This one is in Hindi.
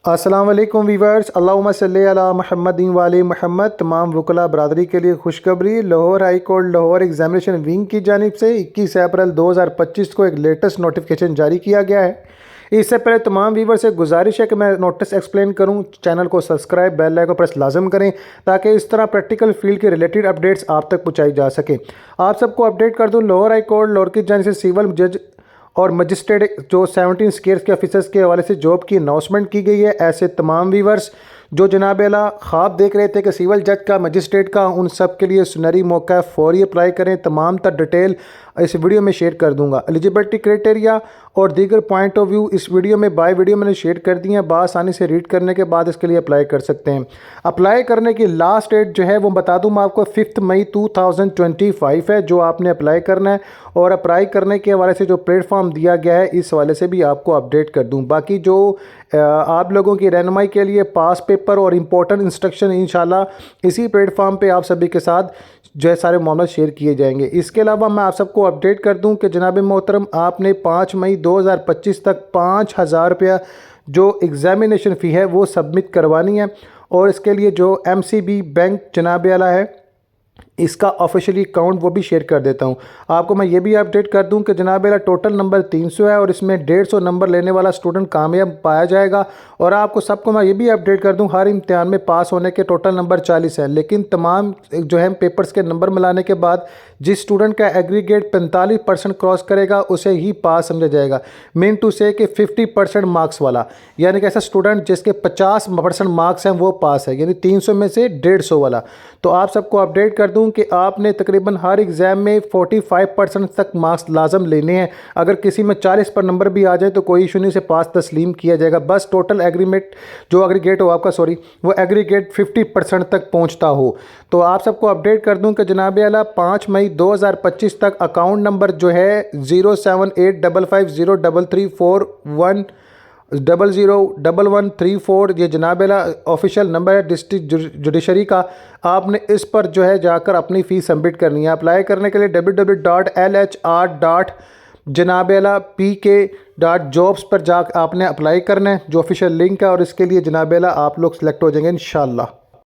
अस्सलाम वालेकुम वीवर्स, अल्लाहुम्मा सल्ली अला मुहम्मदिन वाले मोहम्मद। तमाम वकला बरदरी के लिए खुशखबरी। Lahore high court Lahore examination wing की जानिब से 21 अप्रैल 2025 को एक लेटेस्ट नोटिफिकेशन जारी किया गया है। इससे पहले तमाम व्यूवर से गुजारिश है कि मैं नोटिस एक्सप्लेन करूं। चैनल को सब्सक्राइब, बेल आइकन प्रेस लाजम करें ताकि इस तरह प्रैक्टिकल फील्ड के रिलेटेड अपडेट्स आप तक पहुंचाई जा सके। आप सबको अपडेट कर दूं, लाहौर हाई कोर्ट लाहौर की जानिब से सिविल जज और मजिस्ट्रेट जो 17 स्केल्स के ऑफिसर्स के हवाले से जॉब की अनाउंसमेंट की गई है। ऐसे तमाम व्यूवर्स जो जनाब आला ख्वाब देख रहे थे कि सिविल जज का, मजिस्ट्रेट का, उन सब के लिए सुनहरी मौका है, फौरी अप्लाई करें। तमाम तर डिटेल इस वीडियो में शेयर कर दूंगा। एलिजिबिलिटी क्राइटेरिया और दीगर पॉइंट ऑफ व्यू इस वीडियो में बाय वीडियो मैंने शेयर कर दी हैं। बआसानी से रीड करने के बाद इसके लिए अप्लाई कर सकते हैं। अप्लाई करने की लास्ट डेट जो है वो बता दूँ मैं आपको 5 मई 2025 है जो आपने अप्लाई करना है। और अप्लाई करने के हवाले से जो प्लेटफॉर्म दिया गया है इस हवाले से भी आपको अपडेट कर दूँ। बाकी जो आप लोगों की रहनुमाई के लिए पास पेपर और इम्पोर्टेंट इंस्ट्रक्शन इंशाल्लाह इसी प्लेटफॉर्म पे आप सभी के साथ जो है सारे मामले शेयर किए जाएंगे। इसके अलावा मैं आप सबको अपडेट कर दूं कि जनाब मोहतरम आपने 5 मई 2025 तक 5,000 रुपया जो एग्ज़ामिनेशन फ़ी है वो सबमिट करवानी है। और इसके लिए जो MCB बैंक जनाब आला है इसका ऑफिशियली अकाउंट वो भी शेयर कर देता हूँ आपको। मैं ये भी अपडेट कर दूँ कि जनाब मेरा टोटल नंबर 300 है और इसमें 150 नंबर लेने वाला स्टूडेंट कामयाब पाया जाएगा। और आपको सबको मैं ये भी अपडेट कर दूँ हर इम्तिहान में पास होने के टोटल नंबर 40 है, लेकिन तमाम जो है पेपर्स के नंबर मिलाने के बाद जिस स्टूडेंट का एग्रीगेट 45% क्रॉस करेगा उसे ही पास समझा जाएगा। मीन टू से कि 50% मार्क्स वाला, यानी कि ऐसा स्टूडेंट जिसके 50% मार्क्स हैं वो पास है, यानी 300 में से 150 वाला। तो आप सबको अपडेट कर दूं कि आपने तकरीबन हर एग्ज़ाम में 45% तक मार्क्स लाजम लेने हैं। अगर किसी में 40 पर नंबर भी आ जाए तो कोई इशू नहीं, से पास तस्लीम किया जाएगा। बस टोटल एग्रीगेट हो आपका, वो एग्रीगेट 50% तक पहुंचता हो। तो आप सबको अपडेट कर दूं कि जनाब आला 5 मई 2025 तक अकाउंट नंबर जो है 078550341001134 ये जनाब आला ऑफिशियल नंबर है डिस्ट्रिक्ट जुडिशरी का। आपने इस पर जो है जाकर अपनी फ़ीस सबमिट करनी है। अप्लाई करने के लिए www.lhr.janabala.pk.jobs पर जाकर आपने अप्लाई करना है जो ऑफिशियल लिंक है। और इसके लिए जनाब आला आप लोग सेलेक्ट हो जाएंगे इंशाल्लाह।